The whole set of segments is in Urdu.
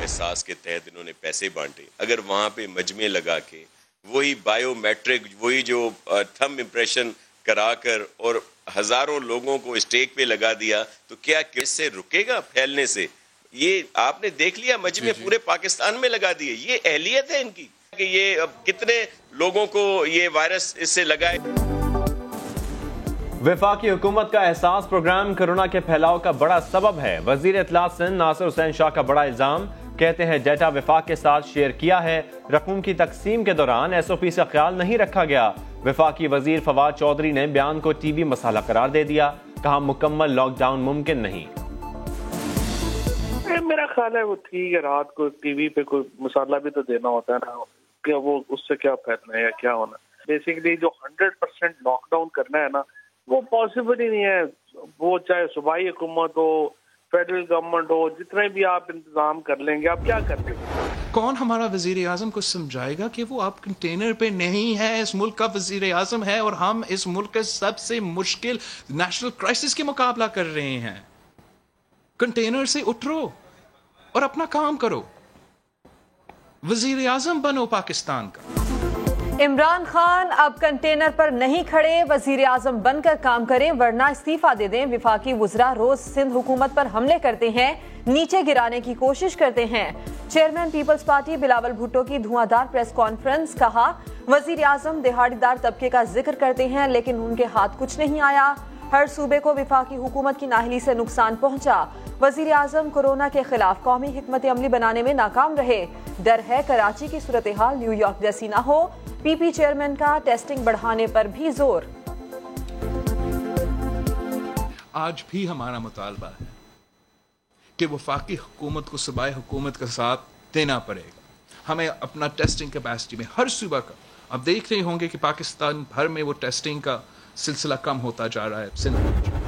احساس کے تحت انہوں نے پیسے بانٹے. اگر وہاں پہ مجمع لگا کے وہی بایو میٹرک, وہی جو تھم امپریشن کرا کر اور ہزاروں لوگوں کو اسٹیک پہ لگا دیا, تو کیا اس سے رکے گا پھیلنے سے؟ یہ آپ نے دیکھ لیا, مجمع پورے پاکستان میں لگا دیے. یہ اہلیت ہے ان کی کہ یہ کتنے لوگوں کو یہ وائرس اس سے لگائے. وفاقی حکومت کا احساس پروگرام کورونا کے پھیلاؤ کا بڑا سبب ہے. وزیر اطلاعات سندھ ناصر حسین شاہ کا بڑا الزام. کہتے ہیں ڈیٹا وفاق کے ساتھ شیئر کیا ہے, رقم کی تقسیم کے دوران ایس او پی سے خیال نہیں رکھا گیا. وفاقی وزیر فواد چودھری نے بیان کو ٹی وی مسئلہ قرار دے دیا. کہا مکمل لاک ڈاؤن ممکن نہیں. میرا خیال ہے وہ ٹھیک ہے, رات کو ٹی وی پہ کوئی مسئلہ بھی تو دینا ہوتا ہے نا, کہ وہ اس سے کیا پھیلنا ہے یا کیا ہونا. بیسیکلی جو 100% لاک ڈاؤن کرنا ہے نا, وہ پاسبل ہی نہیں ہے. وہ چاہے صوبائی حکومت ہو, فیڈرل گورنمنٹ ہو, جتنے بھی آپ انتظام کر لیں گے, آپ کیا کر لیں گے؟ کون ہمارا وزیر اعظم کو سمجھائے گا کہ وہ آپ کنٹینر پہ نہیں ہے, اس ملک کا وزیر اعظم ہے, اور ہم اس ملک کے سب سے مشکل نیشنل کرائسس کے مقابلہ کر رہے ہیں. کنٹینر سے اٹھو اور اپنا کام کرو. وزیر اعظم بنو پاکستان کا. عمران خان اب کنٹینر پر نہیں کھڑے, وزیر اعظم بن کر کام کریں ورنہ استعفیٰ دے دیں. وفاقی وزراء روز سندھ حکومت پر حملے کرتے ہیں, نیچے گرانے کی کوشش کرتے ہیں. چیئرمین پیپلز پارٹی بلاول بھٹو کی دھواں دار پریس کانفرنس. کہا وزیر اعظم دہاڑی دار طبقے کا ذکر کرتے ہیں لیکن ان کے ہاتھ کچھ نہیں آیا. ہر صوبے کو وفاقی حکومت کی نااہلی سے نقصان پہنچا. وزیر اعظم کورونا کے خلاف قومی حکمت عملی بنانے میں ناکام رہے. ڈر ہے کراچی کی صورتحال نیو یارک جیسی نہ ہو. پی پی چیئرمین کا ٹیسٹنگ بڑھانے پر بھی زور. آج بھی ہمارا مطالبہ ہے کہ وفاقی حکومت کو صوبائی حکومت کا ساتھ دینا پڑے گا. ہمیں اپنا ٹیسٹنگ کیپیسٹی میں ہر صوبہ کا, اب دیکھ رہے ہوں گے کہ پاکستان بھر میں وہ ٹیسٹنگ کا سلسلہ کم ہوتا جا رہا ہے.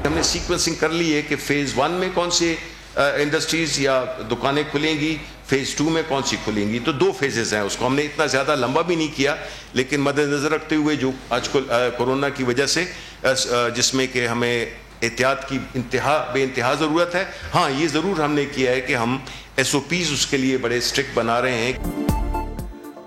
ہم نے سیکوینسنگ کر لی ہے کہ فیز 1 میں کون سے انڈسٹریز یا دکانیں کھلیں گی, فیز 2 میں کون سی کھلیں گی. تو 2 فیزز ہیں, اس کو ہم نے اتنا زیادہ لمبا بھی نہیں کیا, لیکن مد نظر رکھتے ہوئے جو آج کل کورونا کی وجہ سے جس میں کہ ہمیں احتیاط کی بے انتہا ضرورت ہے, ہاں یہ ضرور ہم نے کیا ہے کہ ہم ایس او پیز اس کے لیے بڑے اسٹرکٹ بنا رہے ہیں.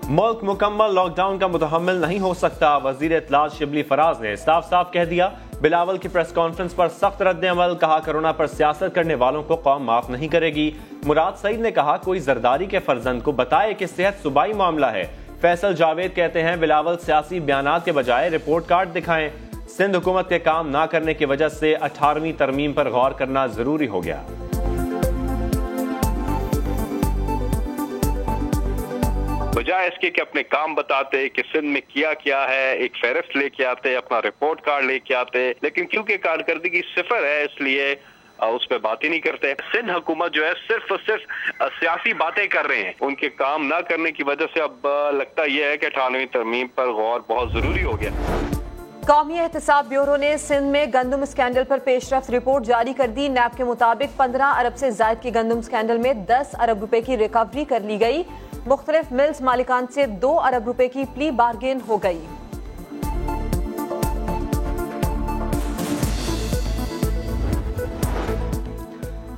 ملک مکمل لاک ڈاؤن کا متحمل نہیں ہو سکتا. وزیر اطلاعات شبلی فراز نے صاف کہہ دیا. بلاول کی پریس کانفرنس پر سخت رد عمل. کہا کورونا پر سیاست کرنے والوں کو قوم معاف نہیں کرے گی. مراد سعید نے کہا کوئی زرداری کے فرزند کو بتائے کہ صحت صوبائی معاملہ ہے. فیصل جاوید کہتے ہیں بلاول سیاسی بیانات کے بجائے رپورٹ کارڈ دکھائیں. سندھ حکومت کے کام نہ کرنے کی وجہ سے 18ویں ترمیم پر غور کرنا ضروری ہو گیا. بجائے اس کے کہ اپنے کام بتاتے کہ سندھ میں کیا ہے, ایک فہرست لے کے آتے, اپنا رپورٹ کارڈ لے کے آتے, لیکن کیونکہ کارکردگی صفر ہے اس لیے اس پہ بات ہی نہیں کرتے. سندھ حکومت جو ہے صرف سیاسی باتیں کر رہے ہیں. ان کے کام نہ کرنے کی وجہ سے اب لگتا یہ ہے کہ 18ویں ترمیم پر غور بہت ضروری ہو گیا. قومی احتساب بیورو نے سندھ میں گندم اسکینڈل پر پیش رفت رپورٹ جاری کر دی. نیب کے مطابق 15 ارب سے زائد کی گندم اسکینڈل میں 10 ارب روپے کی ریکوری کر لی گئی. مختلف ملز مالکان سے 2 ارب روپے کی پلی بارگین ہو گئی.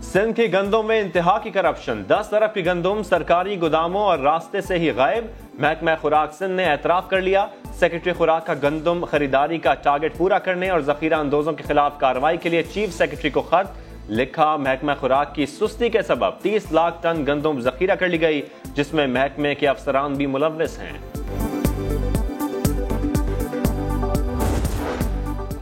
سندھ کی گندم میں انتہا کی کرپشن. 10 ارب کی گندم سرکاری گوداموں اور راستے سے ہی غائب. محکمہ خوراک سندھ نے اعتراف کر لیا. سیکرٹری خوراک کا گندم خریداری کا ٹارگٹ پورا کرنے اور ذخیرہ اندوزوں کے خلاف کارروائی کے لیے چیف سیکرٹری کو خط لکھا. محکمہ خوراک کی سستی کے سبب 30 لاکھ ٹن گندم ذخیرہ کر لی گئی, جس میں محکمے کے افسران بھی ملوث ہیں.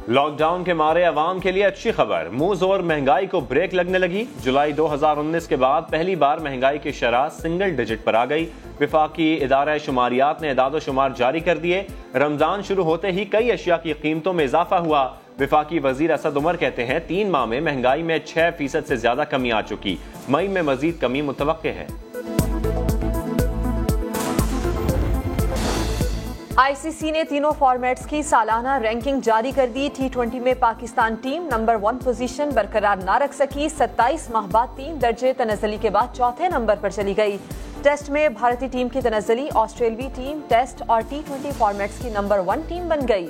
لاک ڈاؤن کے مارے عوام کے لیے اچھی خبر. منہ زور مہنگائی کو بریک لگنے لگی. جولائی 2019 کے بعد پہلی بار مہنگائی کی شرح سنگل ڈیجٹ پر آ گئی. وفاقی ادارہ شماریات نے اعداد و شمار جاری کر دیے. رمضان شروع ہوتے ہی کئی اشیاء کی قیمتوں میں اضافہ ہوا. وفاقی وزیر اسد عمر کہتے ہیں 3 ماہ میں مہنگائی میں 6% سے زیادہ کمی آ چکی. مئی میں مزید کمی متوقع ہے. آئی سی سی نے تینوں فارمیٹس کی سالانہ رینکنگ جاری کر دی. T20 میں پاکستان ٹیم نمبر 1 پوزیشن برقرار نہ رکھ سکی. 27 ماہ بعد 3 درجے تنزلی کے بعد چوتھے نمبر پر چلی گئی. ٹیسٹ میں بھارتی ٹیم کی تنزلی آسٹریلوی ٹیم ٹیسٹ اور T20 فارمیٹس کی نمبر 1 ٹیم بن گئی.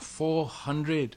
400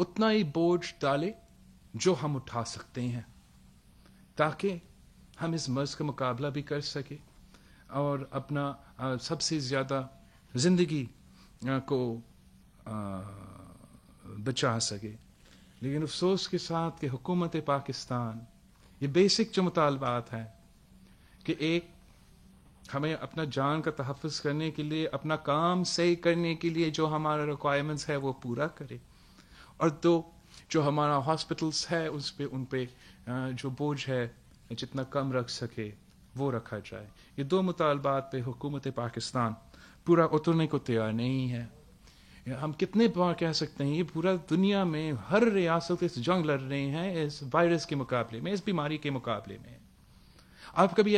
اتنا ہی بوجھ ڈالے جو ہم اٹھا سکتے ہیں، تاکہ ہم اس مرض کا مقابلہ بھی کر سکے اور اپنا سب سے زیادہ زندگی کو بچا سکے۔ لیکن افسوس کے ساتھ کہ حکومت پاکستان یہ بیسک جو مطالبات ہیں کہ ایک ہمیں اپنا جان کا تحفظ کرنے کے لیے، اپنا کام صحیح کرنے کے لیے جو ہمارا ریکوائرمنٹس ہے وہ پورا کرے، اور دو جو ہمارا ہاسپٹلس ہے اس پہ ان پہ جو بوجھ ہے جتنا کم رکھ سکے وہ رکھا جائے۔ یہ دو مطالبات پہ حکومت پاکستان پورا اترنے کو تیار نہیں ہے۔ ہم کتنے بار کہہ سکتے ہیں، یہ پورا دنیا میں ہر ریاست اس جنگ لڑ رہے ہیں اس وائرس کے مقابلے میں، اس بیماری کے مقابلے میں۔ آپ کبھی